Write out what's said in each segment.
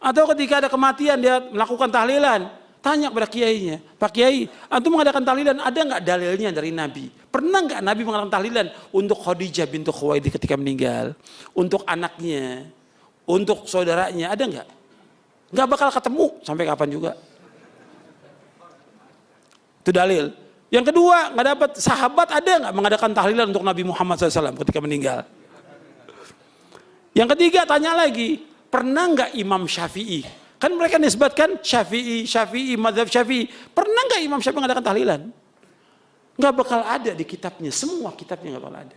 Atau ketika ada kematian dia melakukan tahlilan, tanya kepada kiainya, Pak Kiai, antum mengadakan tahlilan, ada nggak dalilnya dari Nabi? Pernah nggak Nabi mengadakan tahlilan untuk Khadijah bintu Khuwailid ketika meninggal, untuk anaknya, untuk saudaranya, ada nggak? Nggak bakal ketemu sampai kapan juga. Itu dalil. Yang kedua, nggak dapat, sahabat ada nggak mengadakan tahlilan untuk Nabi Muhammad SAW ketika meninggal? Yang ketiga, tanya lagi, pernah nggak Imam Syafi'i? Kan mereka nisbatkan Syafi'i, mazhab Syafi'i. Pernah nggak Imam Syafi'i mengadakan tahlilan? Nggak bakal ada di kitabnya, semua kitabnya nggak bakal ada.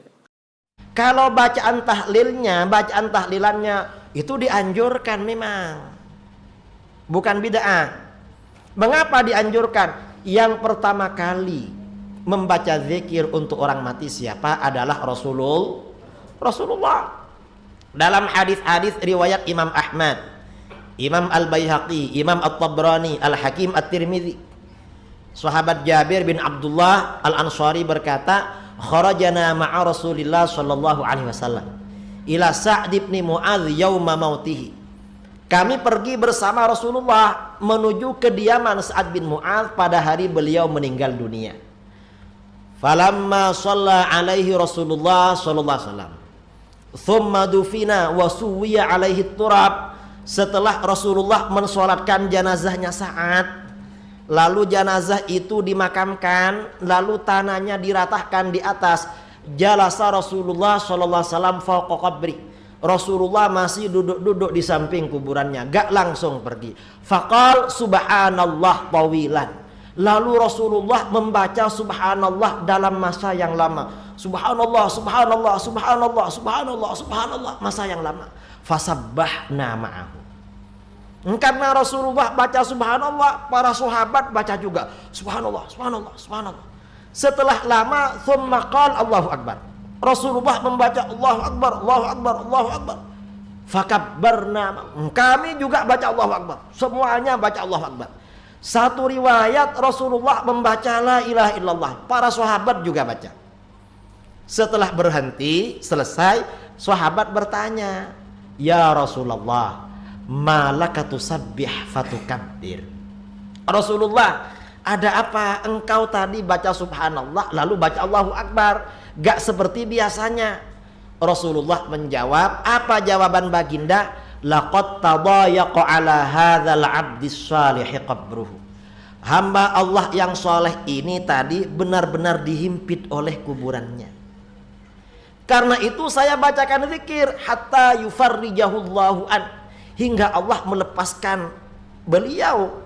Kalau bacaan tahlilnya, bacaan tahlilannya itu dianjurkan memang, bukan bid'ah. Mengapa dianjurkan? Yang pertama kali membaca zikir untuk orang mati siapa? Adalah Rasulullah. Dalam hadis-hadis riwayat Imam Ahmad, Imam Al-Baihaqi, Imam At-Tabrani, Al-Hakim At-Tirmidzi, sahabat Jabir bin Abdullah Al-Ansari berkata, kharajana ma'a Rasulillah sallallahu alaihi wasallam ila Sa'd bin Mu'adz yauma mautihi. Kami pergi bersama Rasulullah menuju kediaman Sa'd bin Mu'adz pada hari beliau meninggal dunia. Falamma shalla alaihi Rasulullah sallallahu alaihi wasallam, thumma dufina wa suwiya alaihi turab. Setelah Rasulullah mensolatkan jenazahnya Sa'ad, lalu jenazah itu dimakamkan, lalu tanahnya diratahkan di atas, jalasa Rasulullah sallallahu alaihi wasallam fawqa qabri. Rasulullah masih duduk-duduk di samping kuburannya, gak langsung pergi. Faqal subhanallah tawilan. Lalu Rasulullah membaca subhanallah dalam masa yang lama. Subhanallah, subhanallah, subhanallah, subhanallah, subhanallah, masa yang lama. Fasabbahna ma'ahu. Karena Rasulullah baca subhanallah, para sahabat baca juga subhanallah, subhanallah, subhanallah. Setelah lama, thumma qala Allahu akbar. Rasulullah membaca Allahu akbar, Allahu akbar, Allahu akbar. Fakabbarna. Kami juga baca Allahu akbar. Semuanya baca Allahu akbar. Satu riwayat Rasulullah membaca la ilaha illallah. Para sahabat juga baca. Setelah berhenti, selesai, sahabat bertanya, ya Rasulullah, malaka tusabbih fatukabbir. Rasulullah, ada apa engkau tadi baca subhanallah lalu baca Allahu akbar, gak seperti biasanya? Rasulullah menjawab, apa jawaban baginda? Laqad tadayaqa ala hadzal abdis salih qabruhu. Hamba Allah yang soleh ini tadi benar-benar dihimpit oleh kuburannya. Karena itu saya bacakan zikir hatta yufarrijahullahu an, hingga Allah melepaskan beliau,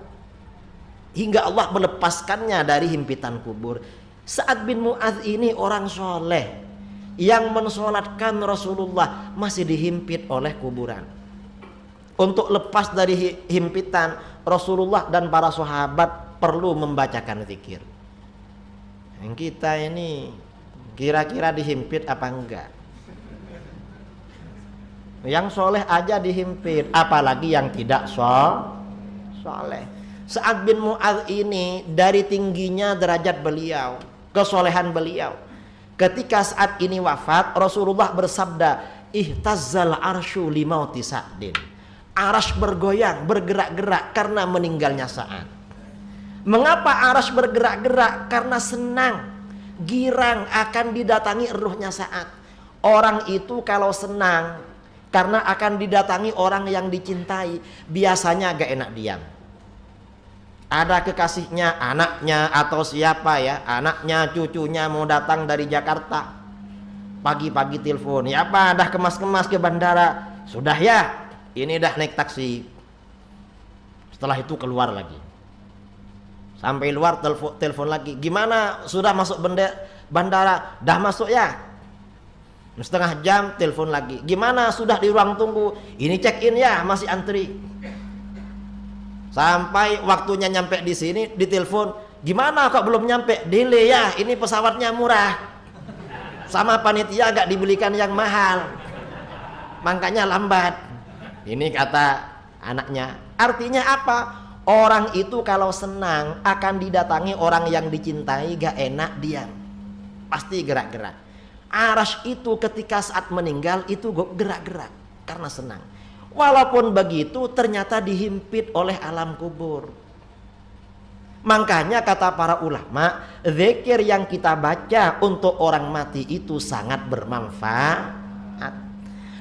hingga Allah melepaskannya dari himpitan kubur. Sa'ad bin Mu'adz ini orang soleh yang mensolatkan Rasulullah masih dihimpit oleh kuburan. Untuk lepas dari himpitan, Rasulullah dan para sahabat perlu membacakan zikir. Yang kita ini kira-kira dihimpit apa enggak? Yang soleh aja dihimpit, apalagi yang tidak soleh. Sa'ad bin Mu'adz ini dari tingginya derajat beliau, kesolehan beliau, ketika saat ini wafat, Rasulullah bersabda, ihtazzal arsyu limauti Sa'din. Arasy bergoyang, bergerak-gerak karena meninggalnya Sa'ad. Mengapa arasy bergerak-gerak? Karena senang, girang akan didatangi ruhnya Sa'ad. Orang itu kalau senang karena akan didatangi orang yang dicintai, biasanya agak enak diam. Ada kekasihnya, anaknya atau siapa ya, anaknya, cucunya mau datang dari Jakarta, pagi-pagi telepon, ya apa, dah kemas-kemas ke bandara? Sudah ya, ini dah naik taksi. Setelah itu keluar lagi, sampai luar telepon lagi, gimana, sudah masuk bandara? Dah masuk ya. Setengah jam telepon lagi, gimana, sudah di ruang tunggu? Ini check in ya, masih antri. Sampai waktunya nyampe di sini, ditelepon, gimana kok belum nyampe? Delay ya, ini pesawatnya murah, sama panitia agak dibelikan yang mahal, makanya lambat. Ini kata anaknya. Artinya apa? Orang itu kalau senang akan didatangi orang yang dicintai, gak enak diam, pasti gerak-gerak. Arasy itu ketika saat meninggal itu gerak-gerak karena senang. Walaupun begitu ternyata dihimpit oleh alam kubur. Makanya kata para ulama, zikir yang kita baca untuk orang mati itu sangat bermanfaat.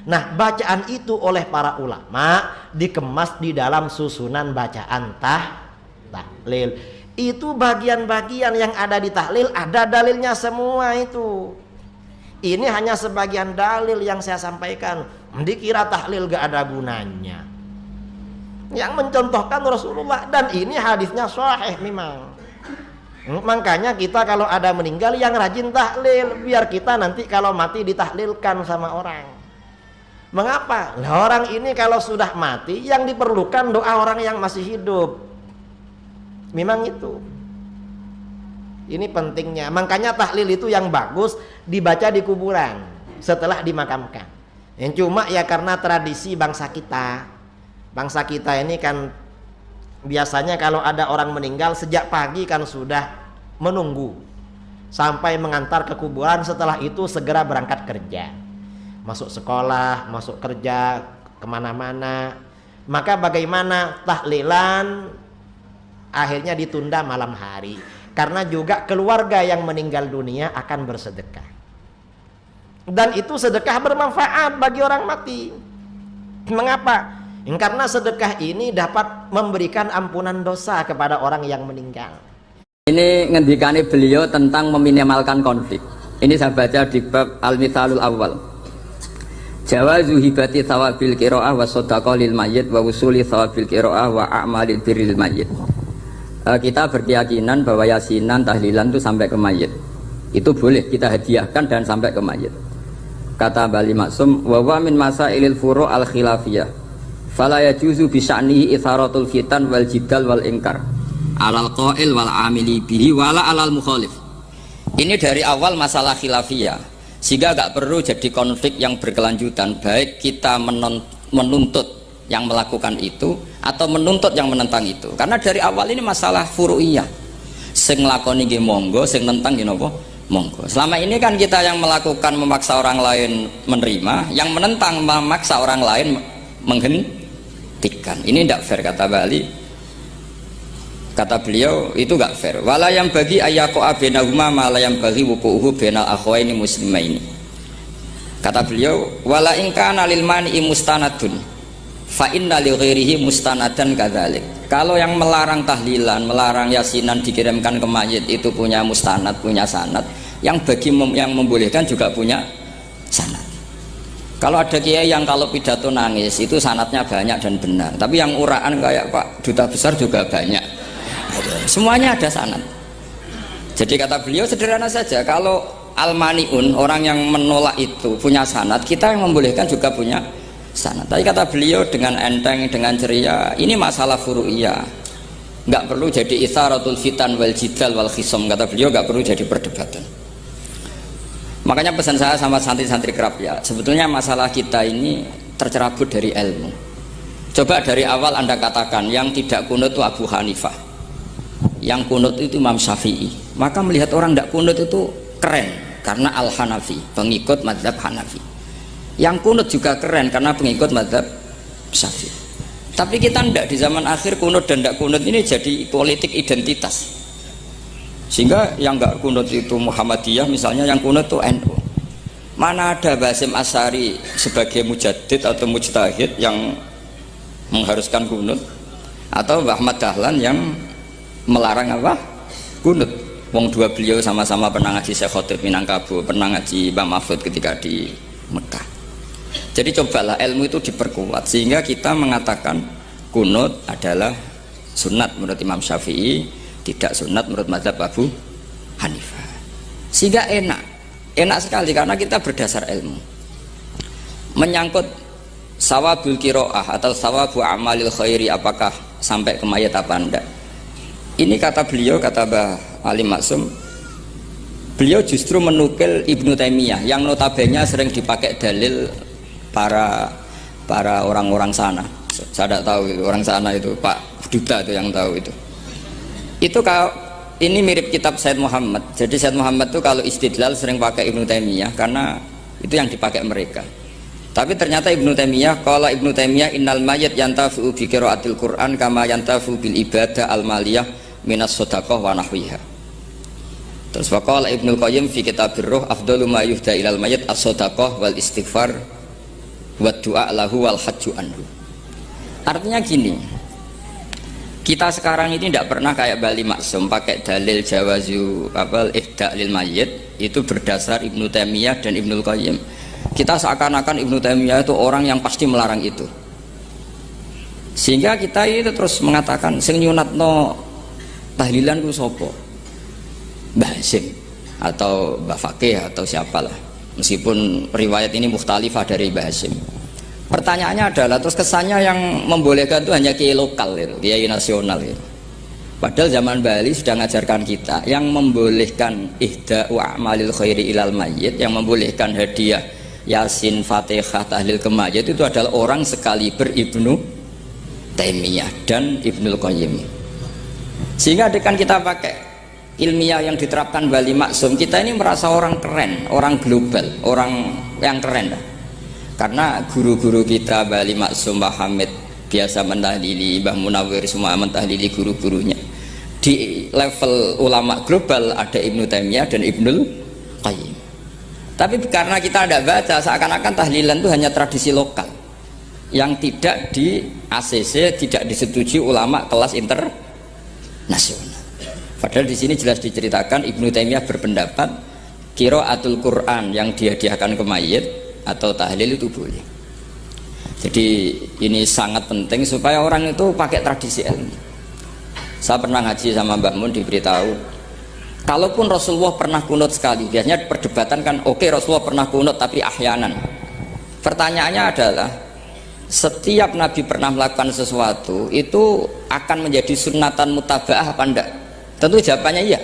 Nah, bacaan itu oleh para ulama dikemas di dalam susunan bacaan tahlil. Itu bagian-bagian yang ada di tahlil, ada dalilnya semua itu. Ini hanya sebagian dalil yang saya sampaikan. Dikira tahlil gak ada gunanya. Yang mencontohkan Rasulullah, dan ini hadisnya sahih memang. Makanya kita kalau ada meninggal yang rajin tahlil, biar kita nanti kalau mati ditahlilkan sama orang. Mengapa? Nah, orang ini kalau sudah mati yang diperlukan doa orang yang masih hidup. Memang itu. Ini pentingnya. Makanya tahlil itu yang bagus dibaca di kuburan setelah dimakamkan. Yang cuma ya karena tradisi bangsa kita. Bangsa kita ini kan biasanya kalau ada orang meninggal sejak pagi kan sudah menunggu sampai mengantar ke kuburan, setelah itu segera berangkat kerja. Masuk sekolah, masuk kerja, kemana-mana. Maka bagaimana tahlilan akhirnya ditunda malam hari. Karena juga keluarga yang meninggal dunia akan bersedekah. Dan itu sedekah bermanfaat bagi orang mati. Mengapa? Karena sedekah ini dapat memberikan ampunan dosa kepada orang yang meninggal. Ini ngendikane beliau tentang meminimalkan konflik. Ini saya baca di bab Al-Mithalul Awal. Jawazu hibati thawabil qiraah wa shadaqah lil mayyit wa usuli thawabil qiraah wa a'malil birril mayyit. Kita berkeyakinan bahwa yasinan, tahlilan itu sampai ke mayit. Itu boleh kita hadiahkan dan sampai ke mayit. Kata Bali Maksum, wa wa min masailil furu' al khilafiyah. Fala yajuzu bi sya'nihi itharatul fitan wal jidal wal ingkar. Alal qail wal amili bihi wala alal mukhalif. Ini dari awal masalah khilafiyah, sehingga gak perlu jadi konflik yang berkelanjutan, baik kita menuntut yang melakukan itu atau menuntut yang menentang itu. Karena dari awal ini masalah furu'iyah. Sing nglakoni nggih monggo, sing nentang nggih napa? Monggo. Selama ini kan kita yang melakukan memaksa orang lain menerima, yang menentang memaksa orang lain menghentikan. Ini tidak fair, kata Bali. Kata beliau itu gak fair. Wala yang bagi ayyaqa bainahuma ma la yang bagi wuquhu bainal akhwaini muslimaini. Kata beliau, wala in kana lil mani'i mustanadun fa inna li ghairihi mustanadan kadzalik. Kalau yang melarang tahlilan, melarang yasinan dikirimkan ke mayit itu punya mustanad, punya sanad. Yang bagi yang membolehkan juga punya sanad. Kalau ada kiai yang kalau pidato nangis itu sanadnya banyak dan benar, tapi yang uraan kayak Pak Duta Besar juga banyak. Semuanya ada sanad. Jadi kata beliau sederhana saja, kalau al-mani'un, orang yang menolak itu punya sanad, kita yang membolehkan juga punya sanad. Tapi kata beliau dengan enteng, dengan ceria, ini masalah furu'iyah, nggak perlu jadi itsaratul fitan wal jidal wal khisam. Kata beliau nggak perlu jadi perdebatan. Makanya pesan saya sama santri-santri kerap ya, sebetulnya masalah kita ini tercerabut dari ilmu. Coba dari awal Anda katakan yang tidak kunut itu Abu Hanifah, yang kunut itu Imam Syafi'i, maka melihat orang tidak kunut itu keren karena Al-Hanafi, pengikut mazhab Hanafi. Yang kunut juga keren karena pengikut mazhab Syafi'i. Tapi kita tidak, di zaman akhir kunut dan tidak kunut ini jadi politik identitas. Sehingga yang nggak kunut itu Muhammadiyah misalnya, yang kunut itu NU. Mana ada Basim Asy'ari sebagai mujaddid atau mujtahid yang mengharuskan kunut, atau Ahmad Dahlan yang melarang apa? Kunut. Wong dua beliau sama-sama pernah ngaji Syekh Khotib Minangkabau, pernah ngaji Mbah Mahfud ketika di Mekah. Jadi cobalah ilmu itu diperkuat sehingga kita mengatakan kunut adalah sunat menurut Imam Syafi'i, tidak sunat menurut mazhab Abu Hanifah. Sehingga enak sekali karena kita berdasar ilmu. Menyangkut sawabul qiraah atau sawabu amalil khairi, apakah sampai ke mayat apa enggak, ini kata beliau, kata Mbah Ali Maksum, beliau justru menukil Ibnu Taimiyah yang notabene sering dipakai dalil para orang-orang sana. Saya tidak tahu itu, orang sana itu Pak Duta itu yang tahu itu. Itu kalau ini mirip kitab Said Muhammad. Jadi Said Muhammad itu kalau istidlal sering pakai Ibnu Taimiyah karena itu yang dipakai mereka. Tapi ternyata Ibnu Taimiyah, kalau Ibnu Taimiyah innal mayyit yantafi'u bi qiraatil Qur'an kama yantafi'u bil ibadah al maliyah minas shadaqah wa nahwiha. Terus waqala Ibnu Qayyim fi Kitabir Ruh afdalu ma yuhda ilal mayyit as-shadaqah wal istighfar wa du'a lahu wal hajju anhu. Artinya gini, kita sekarang ini tidak pernah kayak Bali Maksum pakai dalil jawazu ihda lil mayyit itu berdasar Ibnu Taimiyah dan Ibnu Qayyim. Kita seakan-akan Ibnu Taimiyah itu orang yang pasti melarang itu, sehingga kita itu terus mengatakan sing nyunatno tahlilan ku sapa, Mbah Hasim atau Mbah Fakih atau siapalah, meskipun riwayat ini mukhtalifah dari Mbah Hasim. Pertanyaannya adalah terus kesannya yang membolehkan itu hanya kiai lokal itu, kiai nasional itu. Padahal zaman Bali sudah mengajarkan kita yang membolehkan ihda wa amalil khairi ilal mayyit, yang membolehkan hadiah Yasin, Fatihah, tahlil ke mayit itu adalah orang sekaliber Ibnu Taimiyah dan Ibnu Qayyim. Sehingga dengan kita pakai ilmiah yang diterapkan Bali Maksum, kita ini merasa orang keren, orang global, orang yang keren dah. Karena guru-guru kita Bali Maksum, Mbah Hamid biasa mentahlili, Mbah Munawir semua mentahlili guru-gurunya. Di level ulama global ada Ibnu Taimiyah dan Ibnu Qayyim. Tapi karena kita tidak baca, seakan-akan tahlilan itu hanya tradisi lokal yang tidak di ACC, tidak disetujui ulama kelas internasional. Padahal di sini jelas diceritakan Ibnu Taimiyah berpendapat qiraatul Quran yang dihadiahkan ke mayit atau tahlil itu boleh. Jadi ini sangat penting supaya orang itu pakai tradisi ilmu. Saya pernah ngaji sama Mbak Mun, diberitahu kalaupun Rasulullah pernah kunut sekali, biasanya perdebatan kan, oke, Rasulullah pernah kunut tapi ahyanan. Pertanyaannya adalah setiap Nabi pernah melakukan sesuatu itu akan menjadi sunnatan mutaba'ah apa enggak? Tentu jawabannya iya.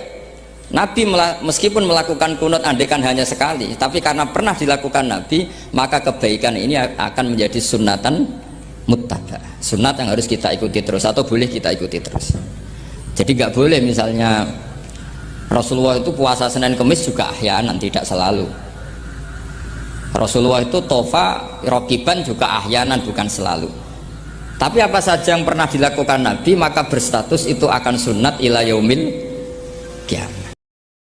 Nabi meskipun melakukan kunut andaikan hanya sekali, tapi karena pernah dilakukan Nabi, maka kebaikan ini akan menjadi sunnatan mutaba'ah, sunnat yang harus kita ikuti terus atau boleh kita ikuti terus. Jadi nggak boleh misalnya Rasulullah itu puasa Senin Kemis juga ahyanan, tidak selalu. Rasulullah itu tofa rokiban juga ahyanan, bukan selalu. Tapi apa saja yang pernah dilakukan Nabi maka berstatus itu akan sunat ila yaumil qiyamah.